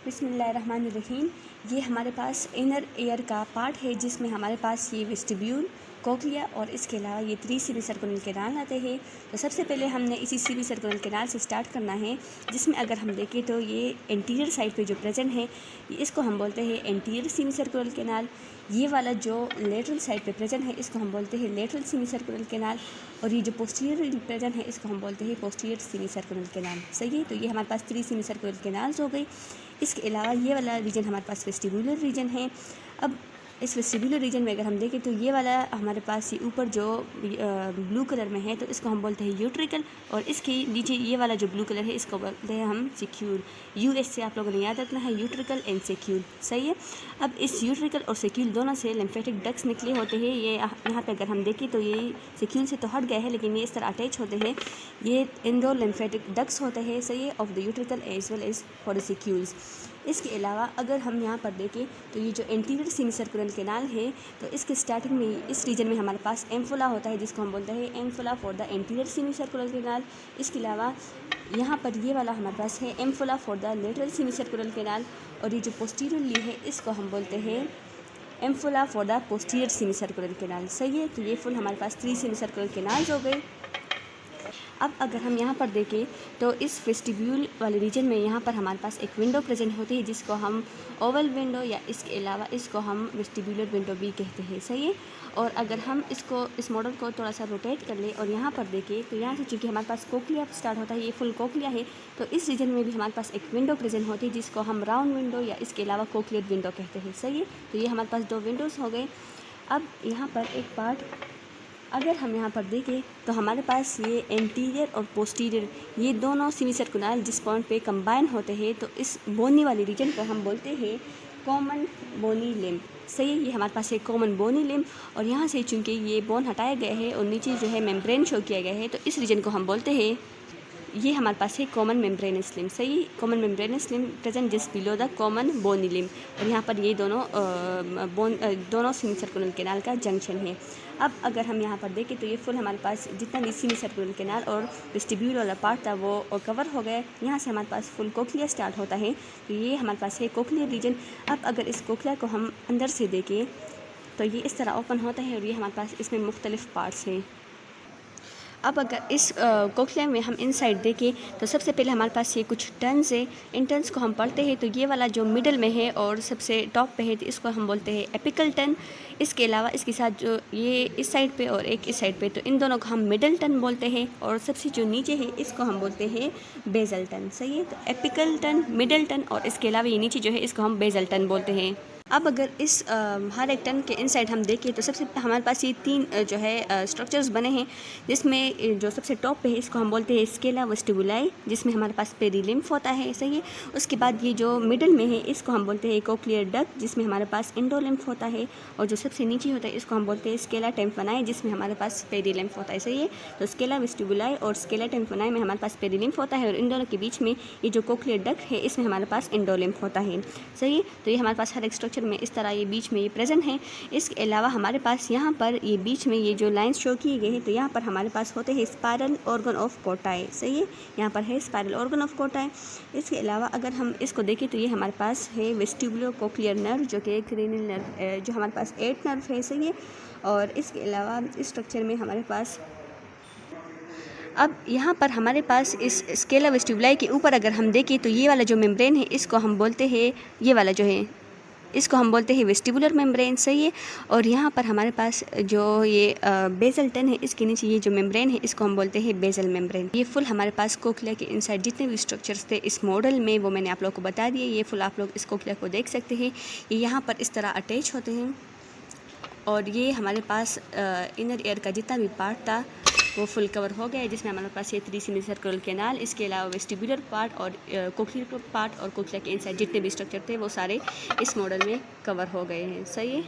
बिस्मिल्लाहिर्रहमानिर्रहीम। ये हमारे पास इनर ईयर का पार्ट है जिसमें हमारे पास ये वेस्टिब्यूल, कोक्लिया और इसके अलावा ये 3 सेमी सर्कुलर कैनाल आते हैं। तो सबसे पहले हमने इसी सेमी सर्कुलर कैनाल से स्टार्ट करना है, जिसमें अगर हम देखें तो ये एंटीरियर साइड पे जो प्रेजेंट है इसको हम बोलते हैं एंटीरियर सेमी सर्कुलर कैनाल। ये वाला जो लेटरल साइड पे प्रेजेंट है इसको हम बोलते हैं लेटरल सेमी सर्कुलर कैनाल, और ये जो पोस्टीरियर प्रेजेंट है इसको हम बोलते हैं पोस्टीरियर सेमी सर्कुलर कैनाल। सही है, तो ये हमारे पास 3 सेमी सर्कुलर कैनाल्स हो गई। इसके अलावा ये वाला रीजन हमारे पास वेस्टिबुलर रीजन है। अब इस वेस्टिबुलर रीजन में अगर हम देखें तो ये वाला हमारे पास ये ऊपर जो ब्लू कलर में है तो इसको हम बोलते हैं यूट्रिकल, और इसके नीचे ये वाला जो ब्लू कलर है इसको बोलते हैं हम सिक्यूल। यूएस से आप लोगों ने याद रखना है, यूट्रिकल एंड सिक्यूल। सही है। अब इस यूट्रिकल और सिक्यूल दोनों से लिम्फेटिक डक्ट्स निकले होते हैं। ये यहाँ पे अगर हम देखें तो ये सिक्यूल से तो हट गए हैं, लेकिन ये इस तरह अटैच होते हैं। ये इंडो लिम्फेटिक डक्ट्स होते हैं, सही है, of the utricle as well as for the saccules. इसके अलावा अगर हम यहाँ पर देखें तो ये जो एंटीरियर सेमी सर्कुलर कैनाल है तो इसके स्टार्टिंग में इस रीजन में हमारे पास एम्फोला होता है, जिसको हम बोलते हैं ampulla for the anterior semi circular canal. इसके अलावा यहाँ पर ये वाला हमारे पास है ampulla for the lateral semi circular canal, और ये जो पोस्टीरियरली है इसको हम बोलते हैं ampulla for the posterior semi circular canal. सही है, तो ये फुल हमारे पास 3 सेमी सर्कुलर कैनाल्स हो गए। अब अगर हम यहाँ पर देखें तो इस वेस्टिब्यूल वाले रीजन में यहाँ पर हमारे पास एक विंडो प्रेजेंट होती है जिसको हम ओवल विंडो या इसके अलावा इसको हम वेस्टिब्यूलर विंडो भी कहते हैं। सही है। और अगर हम इस मॉडल को थोड़ा सा रोटेट कर ले और यहाँ पर देखें तो यहाँ से चूँकि हमारे पास कोक्लिया स्टार्ट होता है, ये फुल कोक्लिया है, तो इस रीजन में भी हमारे पास एक विंडो प्रेजेंट होती है जिसको हम राउंड विंडो या इसके अलावा कोक्लियर विंडो कहते हैं। सही है, तो ये हमारे पास 2 विंडोज़ हो गए। अब यहाँ पर एक पार्ट अगर हम यहाँ पर देखें तो हमारे पास ये एंटीरियर और पोस्टीरियर ये दोनों सेमी सर्कुलर जिस पॉइंट पे कंबाइन होते हैं तो इस बोनी वाली रीजन को हम बोलते हैं कॉमन बोनी लिम्ब। सही है, ये हमारे पास है कॉमन बोनी लिम्ब, और यहाँ से चूँकि ये बोन हटाया गया है और नीचे जो है मेम्ब्रेन शो किया गया है तो इस रीजन को हम बोलते हैं, ये हमारे पास है कॉमन मेम्ब्रेनस लिम्ब। सही, common membranous limb present just below the common bony limb, और यहाँ पर ये दोनों सेमी सर्कुलर कैनाल का जंक्शन है। अब अगर हम यहाँ पर देखें तो ये फुल हमारे पास जितना भी सेमी सर्कुलर कैनाल और वेस्टिब्यूल वाला पार्ट था वो कवर हो गया। यहाँ से हमारे पास फुल कोक्लिया स्टार्ट होता है, तो ये हमारे पास है कोक्लियर रीजन। अब अगर इस कोक्लिया को हम अंदर से देखें तो ये इस तरह ओपन होता है और ये हमारे पास इसमें मुख्तलिफ पार्ट्स हैं। अब अगर इस कोक्लिया में हम इनसाइड देखें तो सबसे पहले हमारे पास ये कुछ टर्न्स है। इन टर्न्स को हम पढ़ते हैं तो ये वाला जो मिडल में है और सबसे टॉप पे है तो इसको हम बोलते हैं एपिकल टर्न। इसके अलावा इसके साथ जो ये इस साइड पे और एक इस साइड पे, तो इन दोनों को हम मिडल टर्न बोलते हैं, और सबसे जो नीचे है इसको हम बोलते हैं बेजल टर्न। सही है, तो एपिकल टर्न, मिडल टर्न और इसके अलावा ये नीचे जो है इसको हम बेजल टर्न बोलते हैं। अब अगर इस हर एक टर्न के इनसाइड हम देखें तो सबसे हमारे पास ये 3 जो है स्ट्रक्चर्स बने हैं, जिसमें जो सबसे टॉप पे है इसको हम बोलते हैं स्केला वेस्टिबुलाई, जिसमें हमारे पास पेरिलिम्फ होता है। सही है। उसके बाद ये जो मिडल में है इसको हम बोलते हैं कोक्लियर डक्ट, जिसमें हमारे पास इंडोलिम्फ होता है, और जो सबसे नीचे होता है इसको हम बोलते हैं स्केला टेम्पनाई, जिसमें हमारे पास पेरिलिम्फ होता है। सही है, तो स्केला वेस्टिबुलाई और स्केला टेम्पनाई में हमारे पास पेरिलिम्फ होता है, और इन दोनों के बीच में ये जो कोक्लियर डक्ट है इसमें हमारे पास इंडोलिम्फ होता है। सही है, तो ये हमारे पास हर एक स्ट्रक्चर में इस तरह ये बीच में ये प्रेजेंट है। इसके अलावा हमारे पास यहाँ पर ये बीच में ये जो लाइंस शो किए गए हैं तो यहाँ पर हमारे पास होते हैं स्पाइरल ऑर्गन ऑफ कोटाई। सही है, यहाँ पर है स्पाइरल ऑर्गन ऑफ कोटाई। इसके अलावा अगर हम इसको देखें तो ये हमारे पास है वेस्टिबुलो कोक्लियर नर्व, जो कि क्रेनियल नर्व, जो हमारे पास 8 नर्व है। सही है, और इसके अलावा इस स्ट्रक्चर में हमारे पास अब यहाँ पर हमारे पास इस स्केला वेस्टिबुलाई के ऊपर अगर हम देखें तो ये वाला जो मेम्ब्रेन है इसको हम बोलते हैं, ये वाला जो है इसको हम बोलते हैं वेस्टिबुलर मेम्ब्रेन। सही है, और यहाँ पर हमारे पास जो ये बेजल टर्न है इसके नीचे ये जो मेम्ब्रेन है इसको हम बोलते हैं बेजल मेम्ब्रेन। ये फुल हमारे पास कोक्लिया के इनसाइड जितने भी स्ट्रक्चर्स थे इस मॉडल में वो मैंने आप लोगों को बता दिए। ये फुल आप लोग इस कोक्लिया को देख सकते हैं, ये यहाँ पर इस तरह अटैच होते हैं, और ये हमारे पास इनर ईयर का जितना भी पार्ट था वो फुल कवर हो गया है, जिसमें हमारे पास ये 3 सेमी सर्कुलर कैनाल, इसके अलावा वेस्टिबुलर पार्ट और कोक्लियर पार्ट और कोक्लिया के इनसाइड जितने भी स्ट्रक्चर थे वो सारे इस मॉडल में कवर हो गए हैं। सही है।